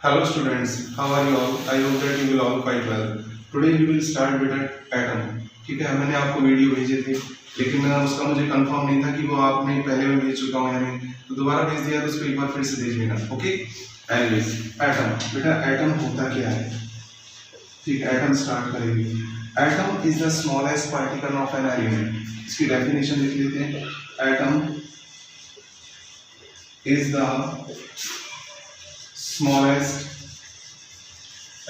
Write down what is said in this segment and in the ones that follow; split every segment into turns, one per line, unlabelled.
Hello students, how are you all? I hope that you will all quite well. Today we will start with an atom. ठीक है, मैंने आपको video भेजी थी, लेकिन उसका मुझे कंफर्म नहीं था कि वो आपने पहले में भेज चुका हूँ या नहीं, तो दोबारा भेज दिया तो उसको एक बार फिर से भेज लेना. ओके. Anyways, atom. बेटा एटम होता क्या है? ठीक है, एटम स्टार्ट करेंगे. Atom is the smallest particle of an element. इसकी डेफिनेशन लिख लेते हैं. Atom is the smallest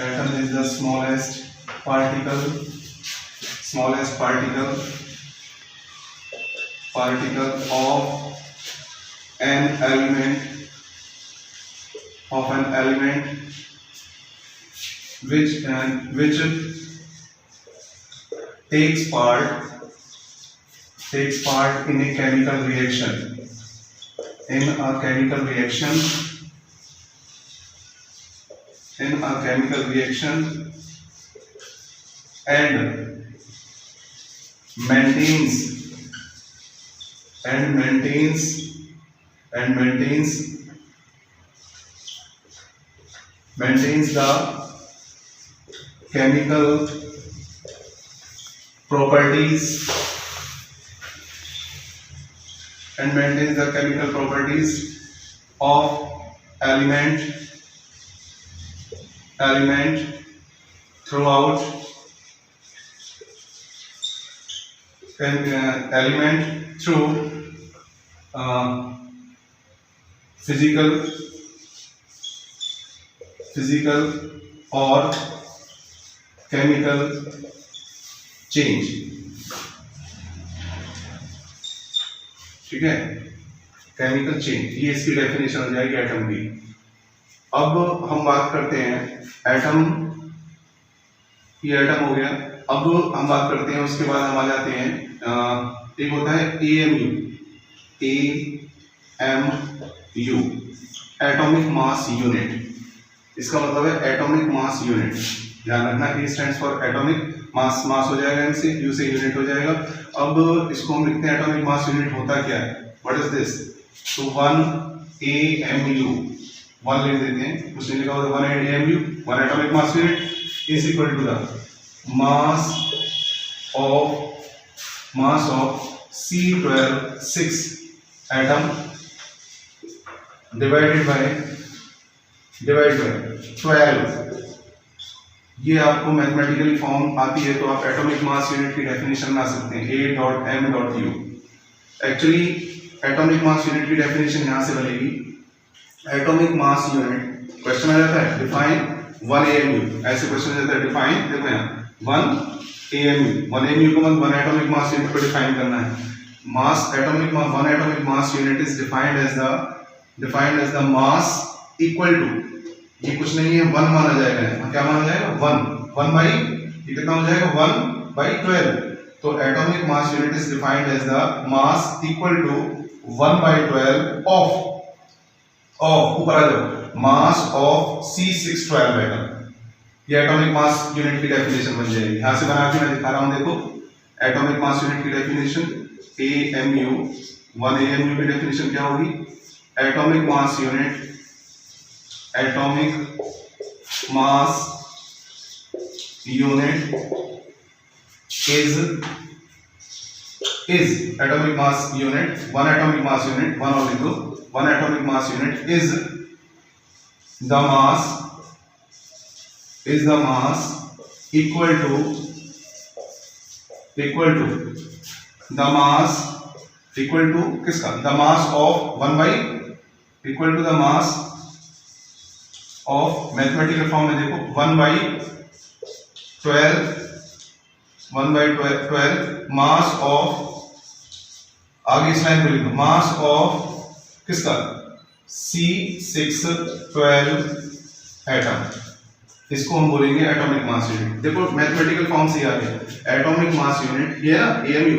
atom is the smallest particle of an element which takes part in a chemical reaction and maintains the chemical properties of element throughout through physical or chemical change. ठीक है, chemical change, ये इसकी definition हो जाएगी atom की. अब हम बात करते हैं एटम, ये एटम हो गया. अब हम बात करते हैं, उसके बाद हम आ जाते हैं, एक होता है AMU, एटॉमिक मास यूनिट. इसका मतलब है एटॉमिक मास यूनिट. ध्यान रखना, A stands for atomic mass. Mass हो जाएगा एम से, यू से यूनिट हो जाएगा. अब इसको हम लिखते हैं एटॉमिक मास यूनिट होता क्या है. What is this? तो 1 AMU, 1 लिख देते हैं. उसने लिखा होगा 1 AMU, 1 atomic mass unit is equal to the mass of C12 6 atom divided by 12. ये आपको मैथमेटिकली फॉर्म आती है तो आप एटॉमिक मास यूनिट की डेफिनेशन ला सकते हैं, A.M.U. Actually atomic mass unit की डेफिनेशन यहां से बनेगी. एटॉमिक मास यूनिट, क्वेश्चन आ जाता है डिफाइन 1 AMU, ऐसे क्वेश्चन आ जाता है डिफाइन, देखो यहाँ 1 AMU को मतलब 1 एटॉमिक मास यूनिट को डिफाइन करना है. Mass atomic 1 atomic mass unit is defined as the mass equal to, ये कुछ नहीं है, 1 माना जाएगा. क्या माना जाएगा? 1 बाई, ये कितना हो जाएगा? 1/12. तो atomic mass unit is defined as the mass equal to 1/12 of, ऊपर आ जाओ, मास ऑफ C612 एटम. ये एटॉमिक मास यूनिट की डेफिनेशन बन जाएगी. यहां से बना के मैं दिखा रहा हूं, देखो एटॉमिक मास यूनिट की डेफिनेशन AMU, 1 AMU की डेफिनेशन क्या होगी? Atomic mass unit is 1 atomic mass unit, 1 only to 1 atomic mass unit is the mass equal to किसका? the mass of 1 by equal to the mass of, mathematical form में देखो 1/12 mass of, आगे इस line को लिखो, mass of किसका? C612 atom. इसको हम बोलेंगे एटॉमिक मास यूनिट. देखो मैथमेटिकल फॉर्म से याद है, एटॉमिक मास यूनिट ये ना AMU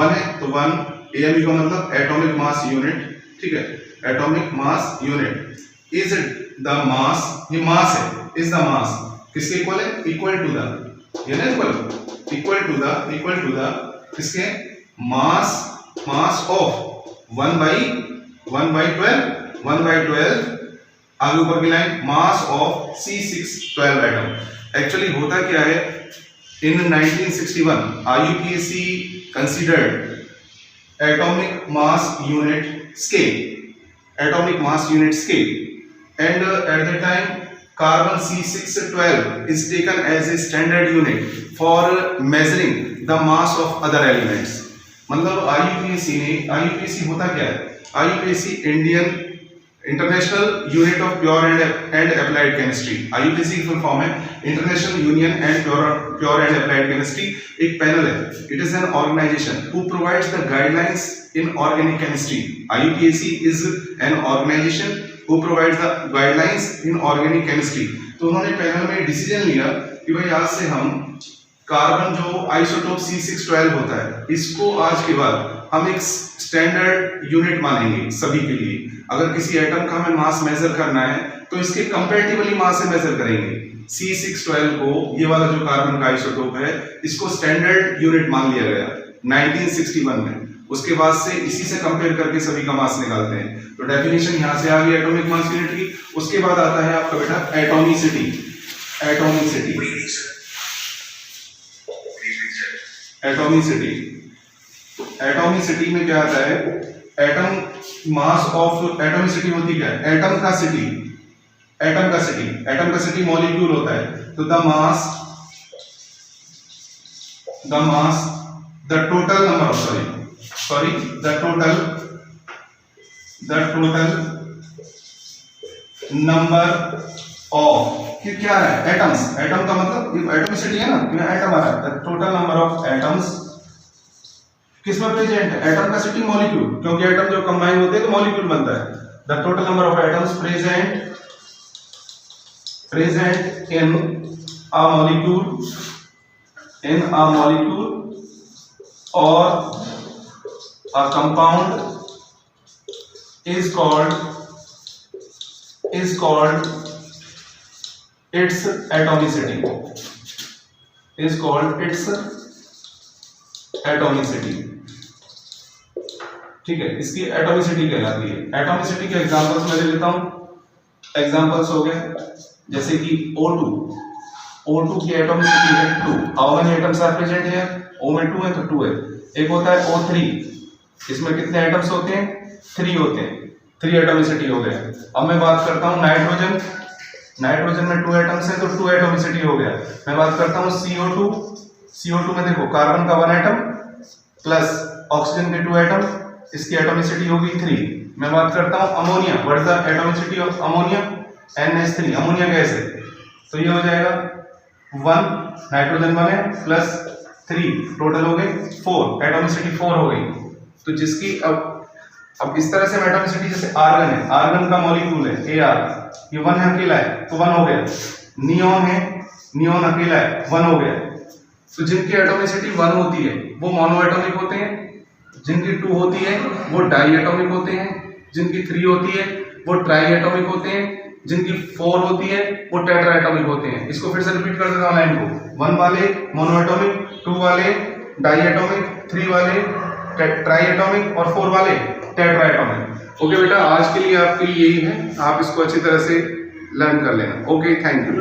1 है, तो 1 AMU का मतलब एटॉमिक मास यूनिट. ठीक है, atomic mass unit is the mass, ये मास है, इज द मास किसके इक्वल है? इक्वल टू द, ये ना इक्वल टू द किसके? मास ऑफ 1/12 आगे ऊपर की line, mass of C612 atom. Actually होता क्या है, इन 1961 IUPAC considered atomic mass unit scale, atomic mass unit scale, and at that time carbon C612 is taken as a standard unit for measuring the mass of other elements। मतलब IUPAC होता क्या है, IUPAC Indian international unit of pure and applied chemistry, IUPAC की full form है international union and pure and applied chemistry. एक panel है, it is an organization who provides the guidelines in organic chemistry. IUPAC is an organization who provides the guidelines in organic chemistry. तो उन्होंने panel में decision लिया कि भाई आज से हम कार्बन जो आइसोटोप C612 होता है, इसको आज के बाद हम एक स्टैंडर्ड यूनिट मानेंगे सभी के लिए। अगर किसी एटम का हमें मास मेजर करना है तो इसके कंपैरेटिवली मास से मेजर करेंगे। C612 को, ये वाला जो कार्बन का आइसोटोप है, इसको स्टैंडर्ड यूनिट मान लिया गया 1961 में। उसके बाद से इसी से कंपेयर करके सभी का मास निकालते हैं। तो डेफिनेशन यहाँ से आ गई एटॉमिक मास यूनिट की। उसके बाद आता है आपका बेटा एटॉमिसिटी। एटॉमिसिटी एटॉमिसिटी एटॉमिसिटी में क्या आता है, एटम मास ऑफ, एटॉमिसिटी होती क्या है, एटम का सिटी, एटम का सिटी मॉलिक्यूल होता है। तो the mass the total number of the total number of, क्या है, एटम्स। एटम का मतलब एटॉमिसिटी है ना, एटम आ रहा है। The total number of atoms किसमें प्रेजेंट है, एटम का सिटी मॉलिक्यूल, क्योंकि एटम जो कंबाइन होते हैं तो मॉलिक्यूल बनता है। The total number of atoms present in a molecule or a compound is called its atomicity। ठीक है, इसकी एटॉमिसिटी कहलाती है। एटॉमिसिटी के एग्जांपल्स मैं लेता हूं। एग्जांपल्स हो गए जैसे कि O2 की एटॉमिसिटी है 2। How many atoms are present here, O में 2 है तो 2 है। एक होता है O3, इसमें कितने एटम्स होते हैं, 3 होते हैं, 3 एटॉमिसिटी हो गया। अब मैं बात करता हूं नाइट्रोजन में 2 एटम्स हैं तो 2 एटॉमिसिटी हो गया। मैं बात करता हूं CO2 में देखो कार्बन का 1 एटम प्लस ऑक्सीजन के 2 एटम, इसकी एटॉमिसिटी होगी 3। मैं बात करता हूं ammonia, what is the atomicity of ammonia, NH3, ammonia gas है। तो ये हो जाएगा 1, नाइट्रोजन 1 है प्लस 3, टोटल हो गए 4, एटॉमिसिटी 4 हो गई। तो जिसकी अब इस तरह से एटॉमिसिटी, जैसे आर्गन है, आर्गन का मॉलिक्यूल है Ar, ये 1 है अकेला है तो 1 हो गया। नियोन है, नियोन अकेला है 1 हो गया। तो जिनकी एटॉमिसिटी 1 होती है वो मोनो एटॉमिक होते हैं, जिनकी 2 होती है वो डाई एटॉमिक होते हैं, जिनकी 3 होती है वो ट्राई एटॉमिक होते हैं, जिनकी 4 होती है वो टेट्रा एटॉमिक होते हैं। इसको फिर से रिपीट कर देता हूं लाइन को, 1 वाले मोनो एटॉमिक, 2 वाले डाई एटॉमिक, 3 वाले ट्राई एटॉमिक और 4 वाले टेट्रा एटॉमिक। ओके बेटा, आज के लिए आपके लिए यही है, आप इसको अच्छी तरह से लर्न कर लेना। Okay, thank you.